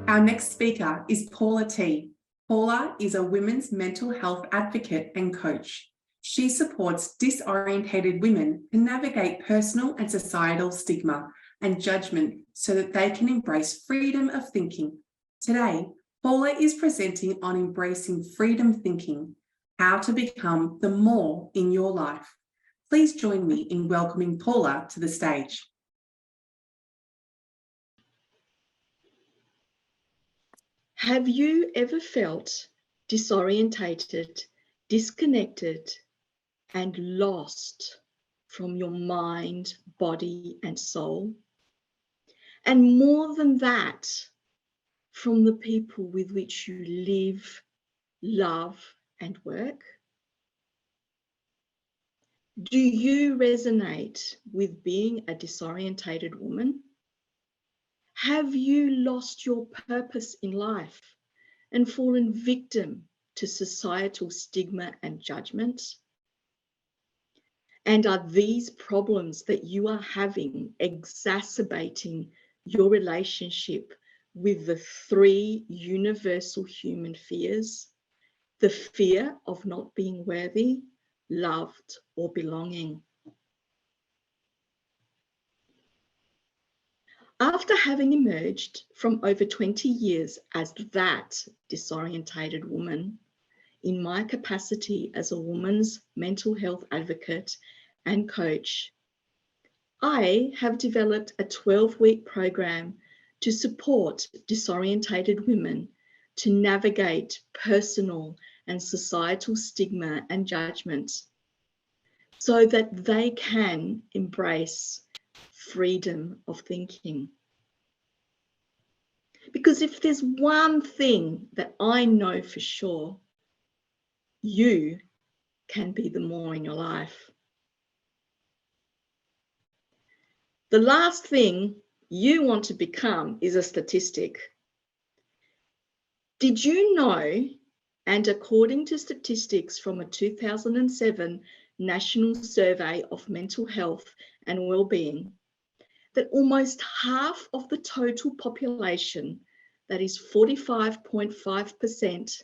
Our next speaker is Paula T. Paula is a women's mental health advocate and coach. She supports disorientated women to navigate personal and societal stigma and judgment so that they can embrace freedom of thinking. Today, Paula is presenting on embracing freedom thinking, how to become the more in your life. Please join me in welcoming Paula to the stage. Have you ever felt disorientated, disconnected, and lost from your mind, body, and soul? And more than that, from the people with which you live, love, and work? Do you resonate with being a disorientated woman? Have you lost your purpose in life and fallen victim to societal stigma and judgment? And are these problems that you are having exacerbating your relationship with the three universal human fears? The fear of not being worthy, loved, or belonging. After having emerged from over 20 years as that disorientated woman, in my capacity as a woman's mental health advocate and coach, I have developed a 12-week program to support disorientated women to navigate personal and societal stigma and judgment so that they can embrace freedom of thinking. Because if there's one thing that I know for sure, you can be the more in your life. The last thing you want to become is a statistic. Did you know, and according to statistics from a 2007 National Survey of Mental Health and Wellbeing, that almost half of the total population, that is 45.5%,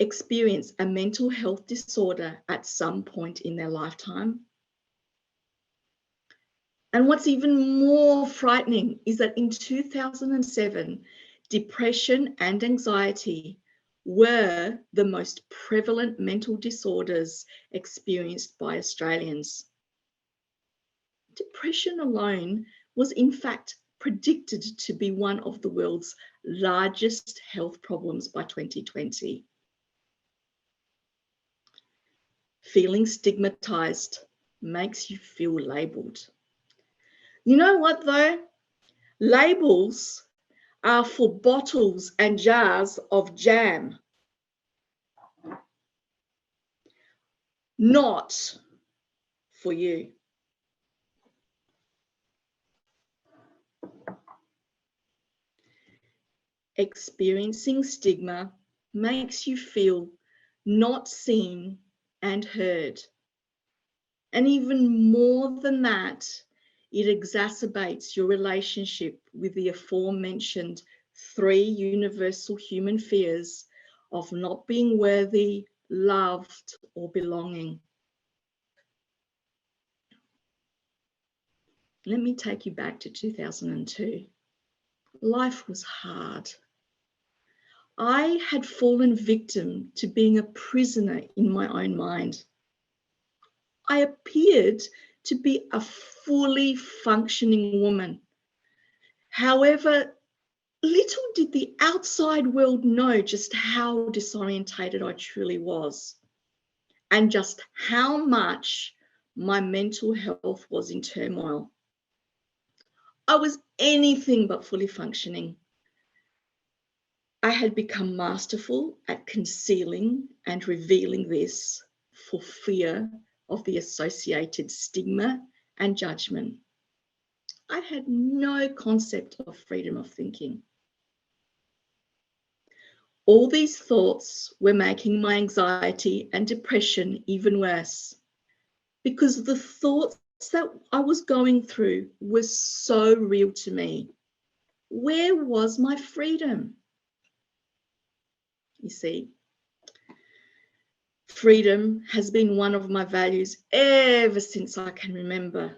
experience a mental health disorder at some point in their lifetime? And what's even more frightening is that in 2007, depression and anxiety were the most prevalent mental disorders experienced by Australians. Depression alone was in fact predicted to be one of the world's largest health problems by 2020. Feeling stigmatized makes you feel labeled. You know what though? Labels are for bottles and jars of jam, not for you. Experiencing stigma makes you feel not seen and heard. And even more than that, it exacerbates your relationship with the aforementioned three universal human fears of not being worthy, loved, or belonging. Let me take you back to 2002. Life was hard. I had fallen victim to being a prisoner in my own mind. I appeared to be a fully functioning woman. However, little did the outside world know just how disorientated I truly was and just how much my mental health was in turmoil. I was anything but fully functioning. I had become masterful at concealing and revealing this for fear of the associated stigma and judgment. I had no concept of freedom of thinking. All these thoughts were making my anxiety and depression even worse because the thoughts that I was going through were so real to me. Where was my freedom? You see, freedom has been one of my values ever since I can remember.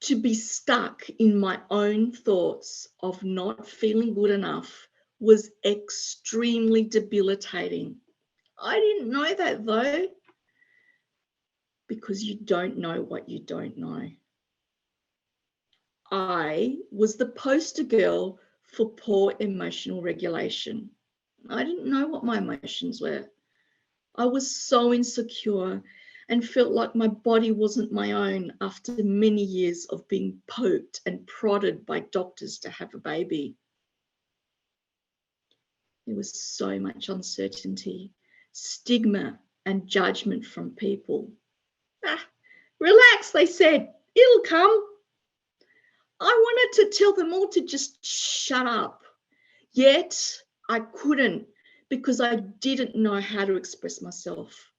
To be stuck in my own thoughts of not feeling good enough was extremely debilitating. I didn't know that though, because you don't know what you don't know. I was the poster girl for poor emotional regulation. I didn't know what my emotions were. I was so insecure and felt like my body wasn't my own after many years of being poked and prodded by doctors to have a baby. There was so much uncertainty, stigma, and judgment from people. Relax, they said, it'll come. I wanted to tell them all to just shut up, yet I couldn't because I didn't know how to express myself.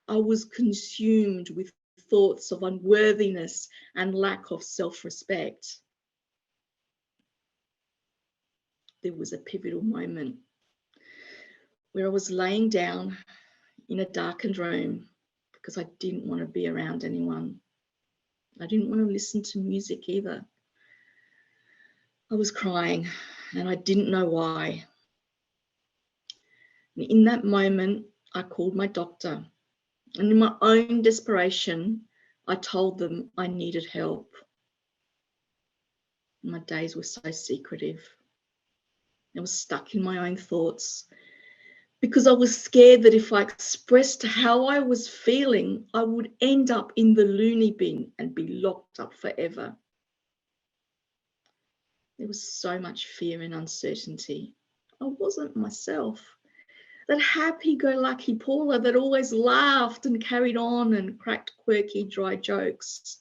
I was consumed with thoughts of unworthiness and lack of self-respect. There was a pivotal moment where I was laying down in a darkened room because I didn't want to be around anyone. I didn't want to listen to music either. I was crying and I didn't know why. And in that moment, I called my doctor. And in my own desperation, I told them I needed help. My days were so secretive. I was stuck in my own thoughts because I was scared that if I expressed how I was feeling, I would end up in the loony bin and be locked up forever. There was so much fear and uncertainty. I wasn't myself. That happy-go-lucky Paula that always laughed and carried on and cracked quirky, dry jokes.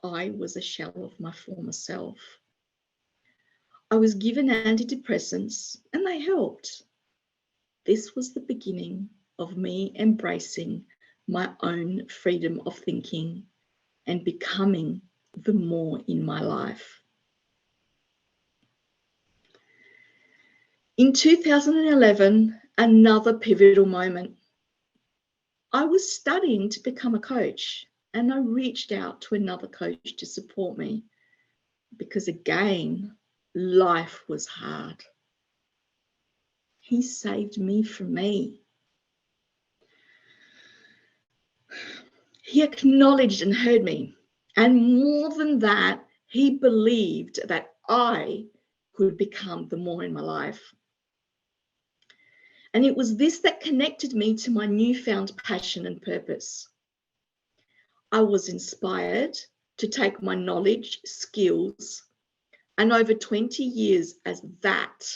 I was a shell of my former self. I was given antidepressants and they helped. This was the beginning of me embracing my own freedom of thinking and becoming the more in my life. In 2011, another pivotal moment. I was studying to become a coach and I reached out to another coach to support me because again, life was hard. He saved me from me. He acknowledged and heard me. And more than that, he believed that I could become the more in my life. And it was this that connected me to my newfound passion and purpose. I was inspired to take my knowledge, skills, and over 20 years as that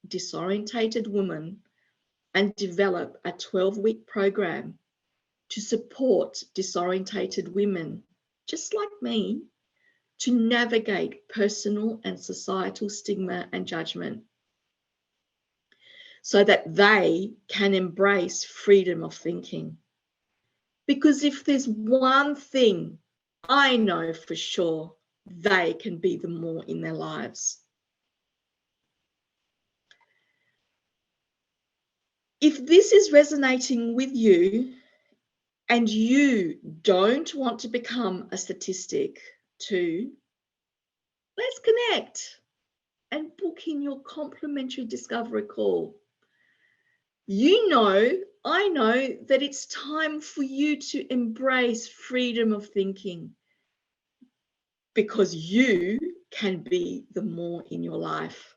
disorientated woman and develop a 12-week program to support disorientated women, just like me, to navigate personal and societal stigma and judgment, so that they can embrace freedom of thinking. Because if there's one thing I know for sure, they can be the more in their lives. If this is resonating with you and you don't want to become a statistic too, let's connect and book in your complimentary discovery call. You know, I know that it's time for you to embrace freedom of thinking because you can be the more in your life.